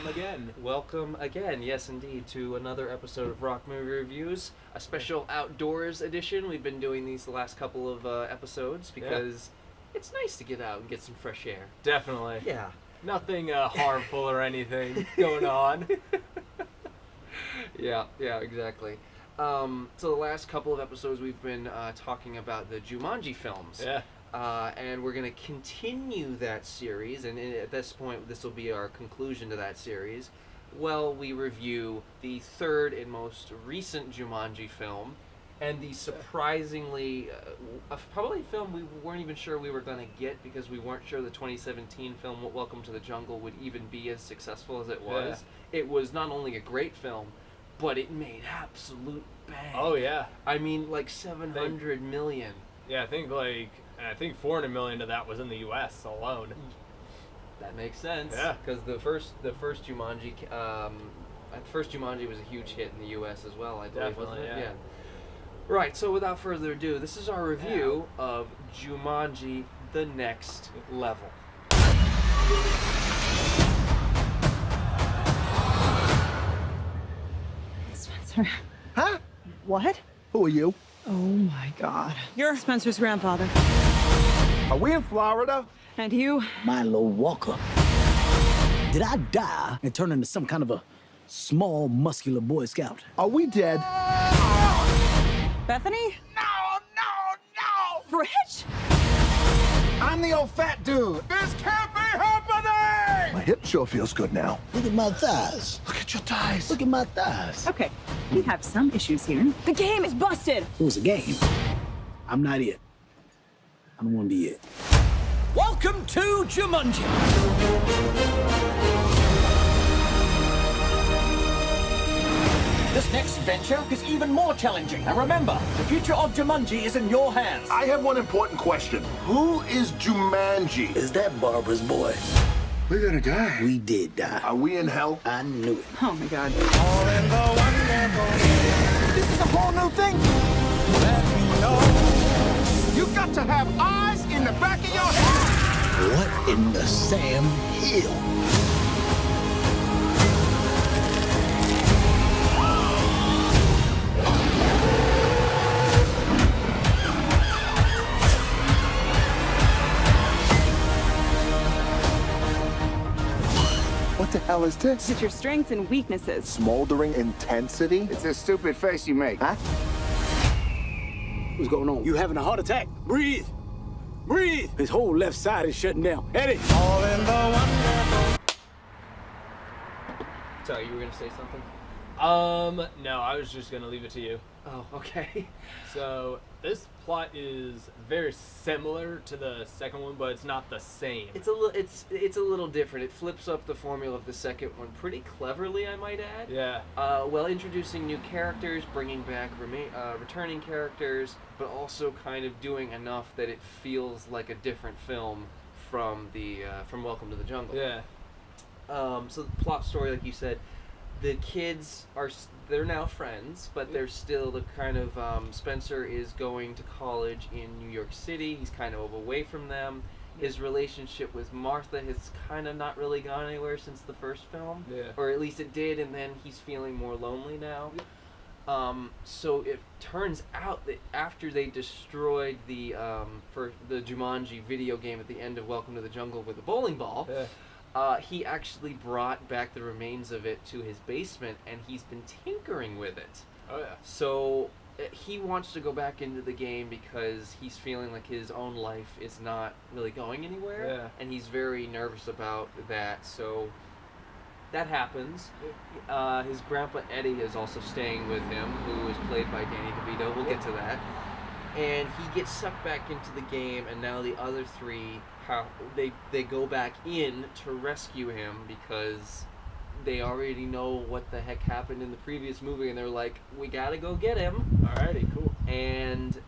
again. Welcome again, yes indeed, to another episode of Rock Movie Reviews, a special outdoors edition. We've been doing these the last couple of episodes because it's nice to get out and get some fresh air. Definitely. Yeah. Nothing harmful or anything going on. Yeah, exactly. So the last couple of episodes we've been talking about the Jumanjii films. Yeah. And we're going to continue that series, and at this point, this will be our conclusion to that series. Well, we review the third and most recent Jumanjii film, and the surprisingly, probably a film we weren't even sure we were going to get because we weren't sure the 2017 film, Welcome to the Jungle, would even be as successful as it was. Yeah. It was not only a great film, but it made absolute bank. Oh, yeah. I mean, like 700 million. Yeah, I think 400 million of that was in the U.S. alone. That makes sense. Yeah. Because the first Jumanjii, was a huge hit in the U.S. as well, I believe, Definitely, wasn't it? yeah. Right, so without further ado, this is our review of Jumanjii: The Next Level. Spencer. Huh? What? Who are you? Oh my God. You're Spencer's grandfather. Are we in Florida? And you? Milo Walker. Did I die and turn into some kind of a small, muscular Boy Scout? Are we dead? Bethany? No! Rich? I'm the old fat dude. This can't be happening! My hip sure feels good now. Look at my thighs. Look at your thighs. Look at my thighs. Okay, we have some issues here. The game is busted! It was a game. I'm not it. I don't want to be it. Welcome to Jumanjii! This next venture is even more challenging. And remember, the future of Jumanjii is in your hands. I have one important question. Who is Jumanjii? Is that Barbara's boy? We're gonna die. We did die. Are we in hell? I knew it. Oh my God. This is a whole new thing. You got to have eyes in the back of your head. What in the Sam Hill? What the hell is this? It's your strengths and weaknesses. Smoldering intensity? It's a stupid face you make, huh? What's going on? You having a heart attack? Breathe! Breathe! His whole left side is shutting down. Eddie! Sorry, you were going to say something? No, I was just gonna leave it to you. Oh, okay. So, this plot is very similar to the second one, but it's not the same. It's a little different. It flips up the formula of the second one pretty cleverly, I might add. Yeah. Well, introducing new characters, bringing back returning characters, but also kind of doing enough that it feels like a different film from Welcome to the Jungle. Yeah. So the plot story, like you said, the kids they're now friends, but they're still the kind of Spencer is going to college in New York City. He's kind of away from them. His relationship with Martha has kind of not really gone anywhere since the first film, or at least it did, and then he's feeling more lonely now. So it turns out that after they destroyed the Jumanjii video game at the end of Welcome to the Jungle with a bowling ball. He actually brought back the remains of it to his basement, and he's been tinkering with it. Oh, yeah. So he wants to go back into the game because he's feeling like his own life is not really going anywhere, and he's very nervous about that. So that happens. His grandpa Eddie is also staying with him, who is played by Danny DeVito. We'll get to that. And he gets sucked back into the game, and now the other three, they go back in to rescue him because they already know what the heck happened in the previous movie, and they're like, we gotta go get him. Alrighty, cool. And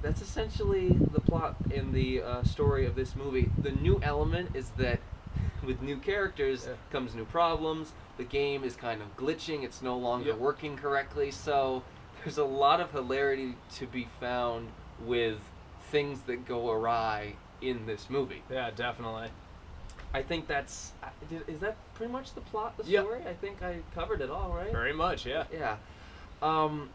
that's essentially the plot in the story of this movie. The new element is that with new characters comes new problems. The game is kind of glitching. It's no longer working correctly, so there's a lot of hilarity to be found with things that go awry in this movie. Yeah, definitely. I think that's is that pretty much the plot, the Yep. story? I think I covered it all, right? Very much, yeah. Yeah.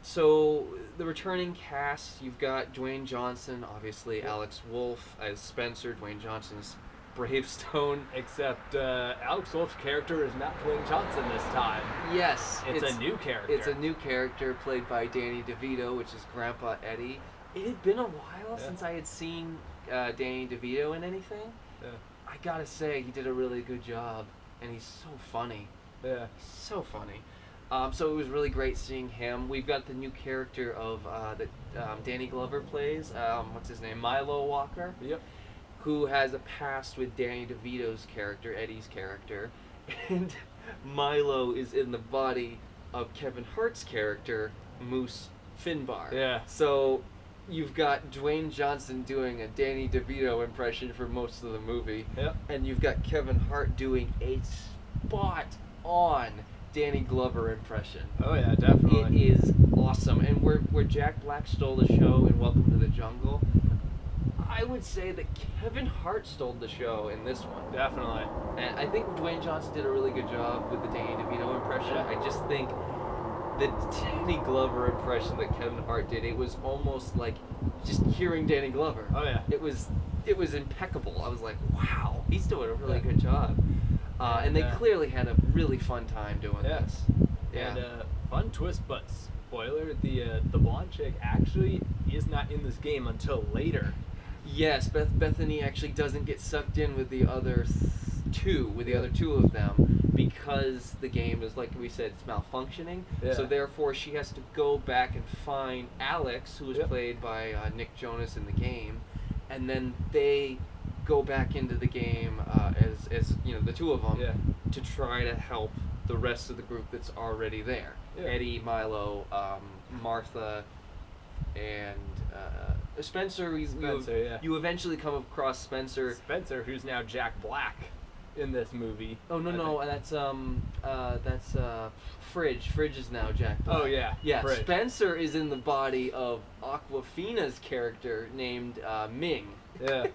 So the returning cast, you've got Dwayne Johnson, obviously Alex Wolff as Spencer, Dwayne Johnson as Bravestone. Except Alex Wolff's character is not Dwayne Johnson this time. Yes, It's a new character. It's a new character played by Danny DeVito, which is Grandpa Eddie. It had been a while since I had seen Danny DeVito in anything. Yeah. I gotta say, he did a really good job, and he's so funny. Yeah. He's so funny. So it was really great seeing him. We've got the new character of that Danny Glover plays. What's his name? Milo Walker. Yep. Who has a past with Danny DeVito's character, Eddie's character, and Milo is in the body of Kevin Hart's character, Moose Finbar. Yeah. So you've got Dwayne Johnson doing a Danny DeVito impression for most of the movie, Yep. and you've got Kevin Hart doing a spot-on Danny Glover impression. Oh yeah, definitely. It is awesome. And where Jack Black stole the show in Welcome to the Jungle, I would say that Kevin Hart stole the show in this one. Definitely. And I think Dwayne Johnson did a really good job with the Danny DeVito impression. I just think the Danny Glover impression that Kevin Hart did, it was almost like just hearing Danny Glover. Oh yeah. It was impeccable. I was like, wow, he's doing a really good job. And they clearly had a really fun time doing this. Yeah. And fun twist, but spoiler: the blonde chick actually is not in this game until later. Yes, Bethany actually doesn't get sucked in with the other two of them, because the game is, like we said, it's malfunctioning. Yeah. So therefore, she has to go back and find Alex, who was played by Nick Jonas in the game, and then they go back into the game as you know, the two of them, to try to help the rest of the group that's already there. Yeah. Eddie, Milo, Martha, and Spencer. You eventually come across Spencer. Spencer, who's now Jack Black in this movie. Oh no, that's Fridge. Fridge is now Jack Black. Oh yeah. Yeah. Fridge. Spencer is in the body of Aquafina's character named Ming. Yeah.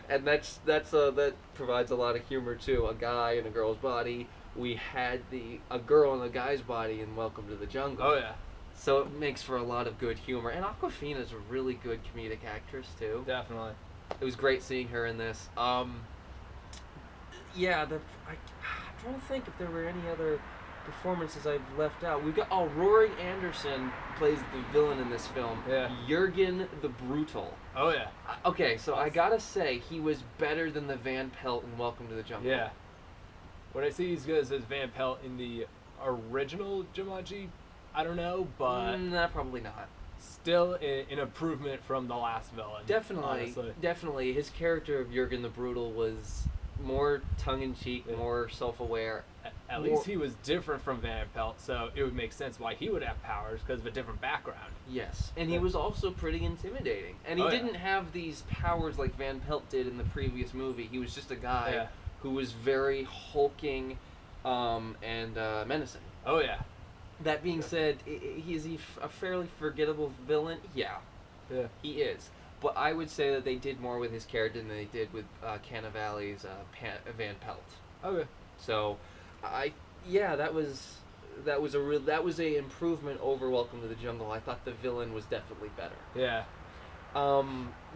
And that provides a lot of humor too. A guy in a girl's body. We had a girl in a guy's body in Welcome to the Jungle. Oh yeah. So it makes for a lot of good humor. And Aquafina's a really good comedic actress too. Definitely. It was great seeing her in this. I'm trying to think if there were any other performances I've left out. We've got Rory Anderson plays the villain in this film. Yeah. Jurgen the Brutal. Oh yeah. Okay, so I gotta say he was better than the Van Pelt in Welcome to the Jungle. Yeah. When I see he's good as Van Pelt in the original Jumanjee, I don't know, but nah, probably not. Still an improvement from the last villain. Definitely. His character of Jurgen the Brutal was more tongue-in-cheek, more self-aware. At least he was different from Van Pelt, so it would make sense why he would have powers because of a different background. Yes, and he was also pretty intimidating. And he didn't have these powers like Van Pelt did in the previous movie. He was just a guy who was very hulking and menacing. Oh yeah. That being said, is he a fairly forgettable villain? Yeah, he is. But I would say that they did more with his character than they did with Cannavale's Van Pelt. Okay. So, that was a improvement over Welcome to the Jungle. I thought the villain was definitely better. Yeah.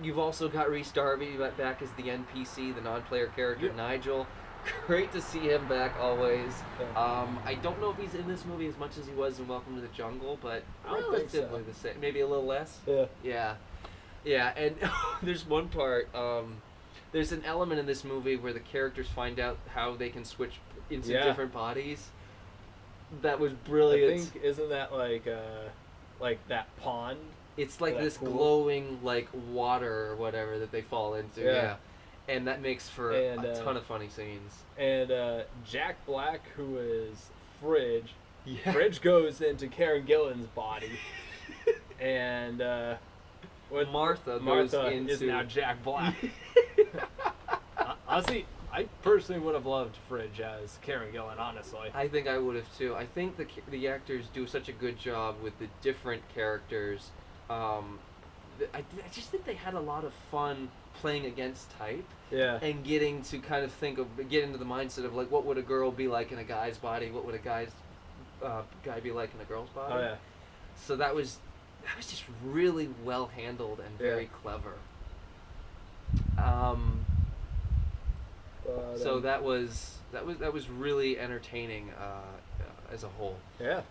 You've also got Rhys Darby back as the NPC, the non-player character, Nigel. Great to see him back always. I don't know if he's in this movie as much as he was in Welcome to the Jungle, but relatively the same. Maybe a little less. Yeah, and there's one part. There's an element in this movie where the characters find out how they can switch into different bodies. That was brilliant. I think isn't that like that pond? It's like this pool? Glowing like water or whatever that they fall into. Yeah. And that makes for a ton of funny scenes. And Jack Black, who is Fridge, Fridge goes into Karen Gillan's body, and Martha is now Jack Black. Honestly, I personally would have loved Fridge as Karen Gillan. Honestly, I think I would have too. I think the actors do such a good job with the different characters. I just think they had a lot of fun playing against type. Yeah. And getting to kind of get into the mindset of like, what would a girl be like in a guy's body? What would a guy be like in a girl's body? Oh yeah. So that was just really well handled and very clever. So that was really entertaining as a whole. Yeah.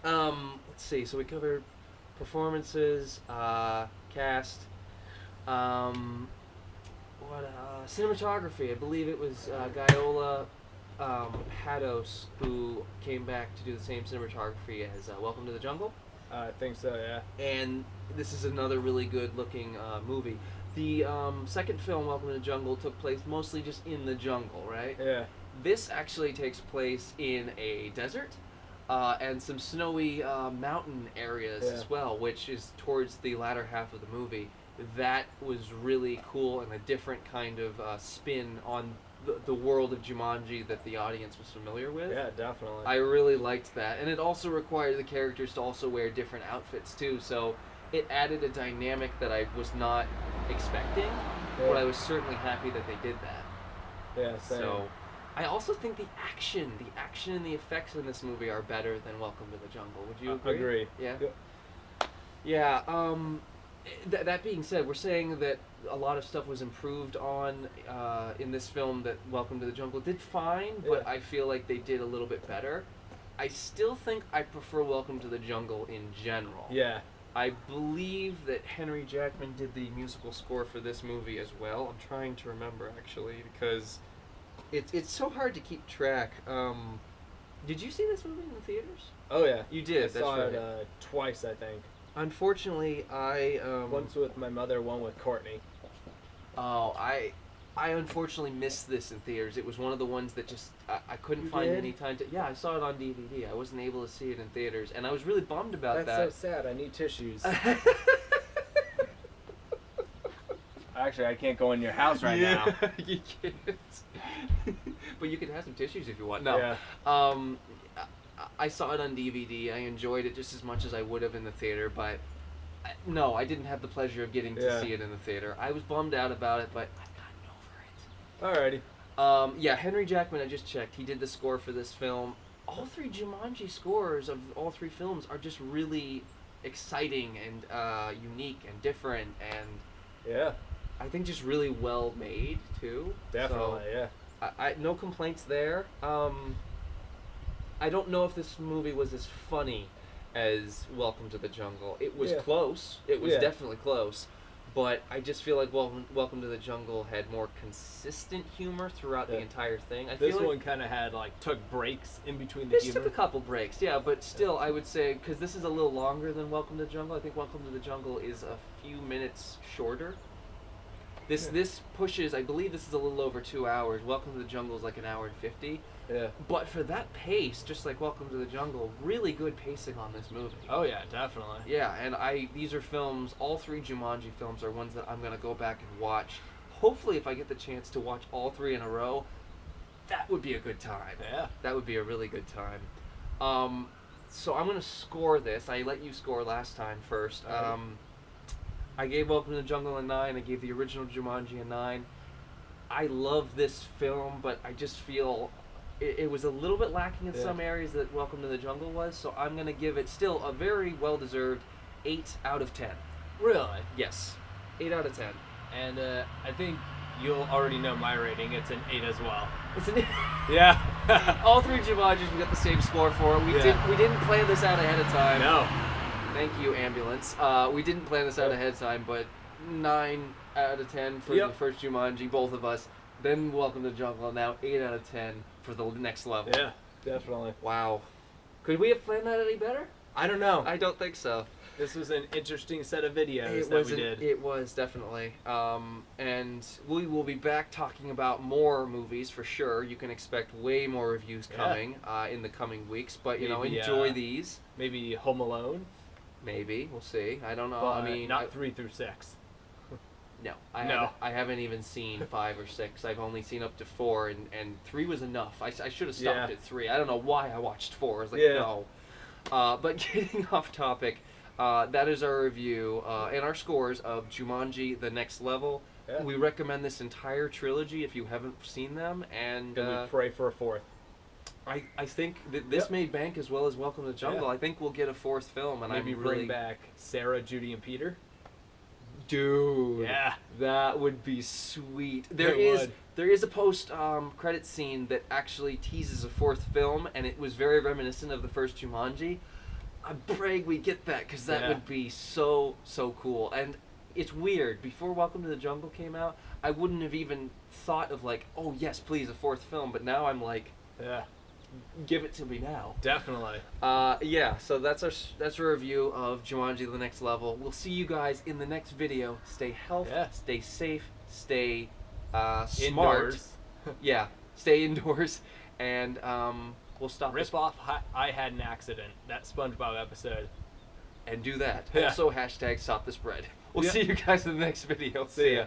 Let's see. So we covered performances, cast. Cinematography. I believe it was Gaiola Hados who came back to do the same cinematography as Welcome to the Jungle. I think so, yeah. And this is another really good-looking movie. The second film, Welcome to the Jungle, took place mostly just in the jungle, right? Yeah. This actually takes place in a desert and some snowy mountain areas as well, which is towards the latter half of the movie. That was really cool and a different kind of spin on the world of Jumanji that the audience was familiar with. Yeah, definitely. I really liked that. And it also required the characters to also wear different outfits too, so it added a dynamic that I was not expecting, but I was certainly happy that they did that. Yeah, same. So I also think the action and the effects in this movie are better than Welcome to the Jungle. Would you agree? Agree. Yeah. Yep. Yeah, that being said, we're saying that a lot of stuff was improved on in this film that Welcome to the Jungle did fine, but I feel like they did a little bit better. I still think I prefer Welcome to the Jungle in general. Yeah. I believe that Henry Jackman did the musical score for this movie as well. I'm trying to remember, actually, because it's so hard to keep track. Did you see this movie in the theaters? Oh, yeah. You did, I that's saw right. it twice, I think. Unfortunately, I... Once with my mother, one with Courtney. Oh, I unfortunately missed this in theaters. It was one of the ones that just I couldn't You find did? any time to. Yeah, I saw it on DVD. I wasn't able to see it in theaters, and I was really bummed about That's that. so sad. I need tissues. Actually, I can't go in your house right now. You can't. But you can have some tissues if you want. No. Yeah. I saw it on DVD. I enjoyed it just as much as I would have in the theater, but no, I didn't have the pleasure of getting to see it in the theater. I was bummed out about it, but I've gotten over it. Alrighty. Yeah, Henry Jackman, I just checked. He did the score for this film. All three Jumanji scores of all three films are just really exciting and unique and different, and Yeah. I think just really well made too. Definitely, So, yeah. I no complaints there. I don't know if this movie was as funny as Welcome to the Jungle. It was close. It was definitely close. But I just feel like Welcome to the Jungle had more consistent humor throughout the entire thing. I This feel like one kind of had, like, took breaks in between the this humor. took a couple breaks, yeah, but still, I would say, because this is a little longer than Welcome to the Jungle, I think Welcome to the Jungle is a few minutes shorter. This pushes, I believe this is a little over 2 hours. Welcome to the Jungle is like 1 hour and 50. Yeah. But for that pace, just like Welcome to the Jungle, really good pacing on this movie. Oh, yeah, definitely. Yeah, and these are films, all three Jumanji films are ones that I'm going to go back and watch. Hopefully, if I get the chance to watch all three in a row, that would be a good time. Yeah. That would be a really good time. So I'm going to score this. I let you score last time first. I gave Welcome to the Jungle a 9. I gave the original Jumanji a 9. I love this film, but I just feel it was a little bit lacking in some areas that Welcome to the Jungle was, so I'm going to give it still a very well-deserved 8 out of 10. Really? Yes. 8 out of 10. And I think you'll already know my rating. It's an 8 as well. It's an Yeah. All three Jumanjis, we got the same score for it. We didn't plan this out ahead of time. No. Thank you, ambulance. We didn't plan this out ahead of time, but 9 out of 10 for the first Jumanji, both of us. Then Welcome to the Jungle, now 8 out of 10 for the next level. Yeah, definitely. Wow. Could we have planned that any better? I don't know. I don't think so. This was an interesting set of videos It that was we did. It was, definitely. And we will be back talking about more movies for sure. You can expect way more reviews coming in the coming weeks, but you know, Maybe, enjoy these. Maybe Home Alone. Maybe. We'll see. I don't know. But I mean, not 3 through 6. No, No. I haven't even seen 5 or 6. I've only seen up to 4, and 3 was enough. I should have stopped at 3. I don't know why I watched 4. I was like, no. But getting off topic, that is our review and our scores of Jumanji: The Next Level, Yeah. We recommend this entire trilogy if you haven't seen them, and we pray for a fourth. I think that this made bank as well as Welcome to the Jungle. Yeah. I think we'll get a fourth film, and Maybe I'm really bring back Sarah, Judy, and Peter. Dude, Yeah. that would be sweet. It There is a post credit scene that actually teases a fourth film, and it was very reminiscent of the first Jumanji. I'm praying we get that, because that would be so cool. And it's weird. Before Welcome to the Jungle came out, I wouldn't have even thought of like, oh yes, please, a fourth film. But now I'm like, Yeah. give it to me now. Definitely. Yeah, so that's our review of Jumanji: The Next Level. We'll see you guys in the next video. Stay healthy, stay safe, stay smart. Indoors. Yeah, stay indoors, and we'll stop Rip off I had an accident. That SpongeBob episode. and do that. Yeah. Also, hashtag stop the spread. We'll Yeah. see you guys in the next video. See ya.